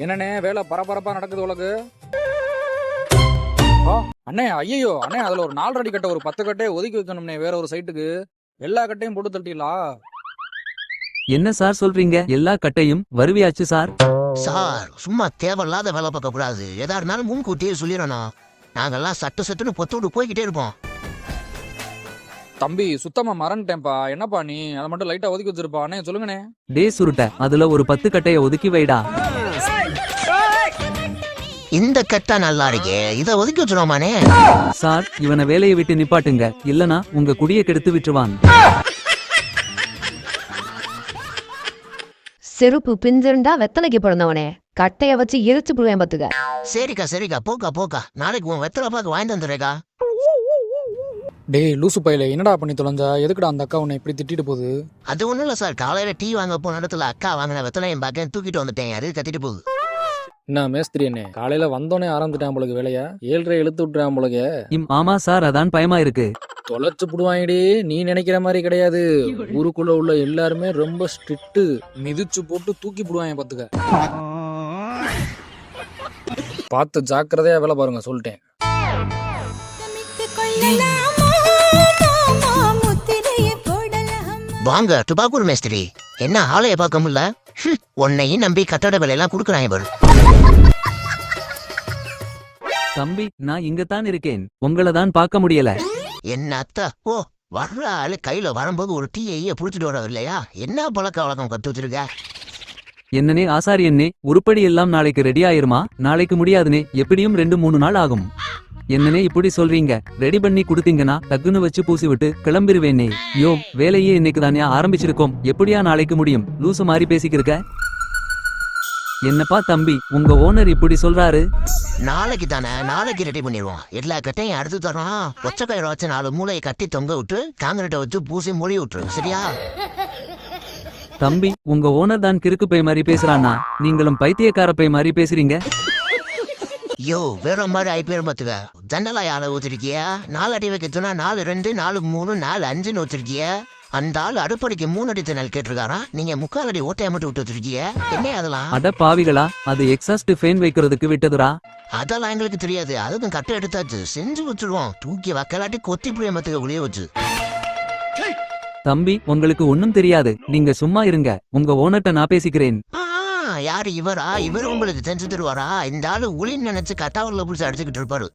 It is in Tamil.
என்னண்ணே வேலை பரபரப்பா நடக்குது உலகு? அண்ணே ஐயோ அண்ணே, அதுல ஒரு 4 அடி கட்டை ஒரு 10 கட்டையை ஒதுக்கி வைக்கணும்னே வேற ஒரு சைட்டுக்கு. எல்லா கட்டையும் போட்டு தட்டிலா? என்ன சார் சொல்றீங்க? எல்லா கட்டையும் வருவியாச்சு சார். சார் சும்மா தேவையில்லாத வேலை பார்க்க கூடாது. எதா இருந்தாலும் முன்கூட்டியே சொல்லிடணும். நாங்கெல்லாம் சட்டுன்னு பொத்துட்டு போய்கிட்டே இருப்போம். தம்பி சுத்தமா மறந்துட்டேன்ப்பா. என்னப்பா நீ அதை மட்டும் லைட்டா ஒதுக்கி வச்சிருப்பா. அண்ணே சொல்லுங்கண்ணே. டே சுருட்ட, அதுல ஒரு 10 கட்டைய ஒதுக்கி வைடா. இந்த கட்டா நல்லா இருக்கே, இத ஒதுக்கி வச்சிருவோமானே. சார் இவனை வேலையை விட்டு நிப்பாட்டுங்க, இல்லனா உங்க குடியை கெடுத்து விட்டுருவான். செருப்பு பிஞ்சிருந்தா வெத்தலைக்கு பிறந்தவனே, கட்டைய வச்சு எரிச்சு புடுவேன் பாத்துக்க. சரிக்கா போக்கா. நாளைக்கு உன் வெத்தலை பாக்க வாங்கி வந்துடுறேக்கா. டேய் லூசு பையில, என்னடா பண்ணி தொலைஞ்சா? எதுக்குடா அந்த அக்கா உன்னை இப்படி திட்டிட்டு போகுது? அது ஒண்ணும் இல்ல சார், காலையில டீ வாங்க போன இடத்துல அக்கா வாங்கின வெத்தலையும் பார்க்க தூக்கிட்டு வந்துட்டேன். அது கத்திட்டு போகுது. என்ன மேஸ்திரி அண்ணே, காலையில வந்தோடனே ஆரம்பிச்சிட்டான் போலக்கு வேலையா? 7:30 இழுத்து விட்டுறான் போலக்கு. ஆமா சார், அதான் பயமா இருக்கு. தொலைச்சு புடுவாங்கடி. நீ நினைக்கிற மாதிரி கிடையாது. ஊருக்குள்ள உள்ள எல்லாருமே ரொம்ப ஸ்ட்ரிக்ட். மிதிச்சு போட்டு தூக்கி புடுவாங்க பாத்துக்க. பார்த்து ஜாக்கிரதையா வேலை பாருங்க சொல்லிட்டேன். வாங்க துபாக்கூர் மேஸ்திரி. என்ன ஆலைய பார்க்க முடியல? உன்னையும் நம்பி கட்டட வேலையெல்லாம் கொடுக்குறாங்க பாரு. தம்பி நான் இங்கதான் இருக்கேன், உங்களை தான் பார்க்க முடியல. என்ன அத்தா, ஓ வர்ற ஆளு கையில வரும்போது ஒரு டீயை புடிச்சிட்டு வர இல்லையா? என்ன பழக்க வழக்கம் கத்து வச்சிருக்க? என்னனே ஆசாரி என்னே, உருப்படி எல்லாம் நாளைக்கு ரெடி ஆயிருமா? நாளைக்கு முடியாதுனே, எப்படியும் 2-3 நாள் ஆகும். என்னனே இப்படி சொல்றீங்க? ரெடி பண்ணி கொடுத்தீங்கன்னா டக்குன்னு வச்சு பூசி விட்டு கிளம்பிருவேனே. யோ வேலையே இன்னைக்கு தானே ஆரம்பிச்சிருக்கோம், எப்படியா நாளைக்கு முடியும்? லூசு மாதிரி பேசிக்கிருக்க. என்னப்பா தம்பி, உங்க ஓனர் இப்படி சொல்றாரு? நாளைக்கு தானே, நாளைக்கு ரெடி பண்ணிடுவோம். எல்லா கட்டையும் அடுத்து தரோம். ஒச்சக்கயிறு வச்சு 4 மூளையை கட்டி தொங்க விட்டு காங்கிரீட்டை வச்சு பூசி மொழி விட்டுரு, சரியா? தம்பி உங்க ஓனர் தான் கிறுக்கு பை மாதிரி பேசுறானா? நீங்களும் பைத்தியக்கார பை மாதிரி பேசுறீங்க. யோ வேற மாதிரி ஐபிஎல் பாத்துக்க. ஜன்னலா யாரை ஊத்திருக்கியா? 4 அடி வைக்க சொன்னா 4, 2, 4, 3, 4, 5ன்னு வச்சிருக்கிய. அந்த ஆள் அடுப்படிக்கு 3 அடி தண்ணல் கேட்டிருக்காரா? நீங்க 3/4 அடி ஓட்டையை மட்டும் விட்டு வச்சிருக்கிய. என்ன அதெல்லாம்? அட பாவிகளா, அது எக்ஸாஸ்ட் ஃபேன் வைக்கிறதுக்கு விட்டதுரா. அதெல்லாம் எங்களுக்கு தெரியாது. அதுக்கும் கட்டை எடுத்தாச்சு, செஞ்சு வச்சிருவோம். தூக்கி வக்கலாட்டி கொத்தி புளிய மத்துக்க ஒளிய வச்சு. தம்பி உங்களுக்கு ஒன்னும் தெரியாது, நீங்க சும்மா இருங்க. உங்க ஓனர்ட்ட நான் பேசிக்கிறேன். யாரு இவரா? இவர் உங்களுக்கு செஞ்சு தருவாரா? இந்த ஆளு உளின்னு நினைச்சு கட்டாவுல புடிச்சு அடிச்சுக்கிட்டு இருப்பாரு.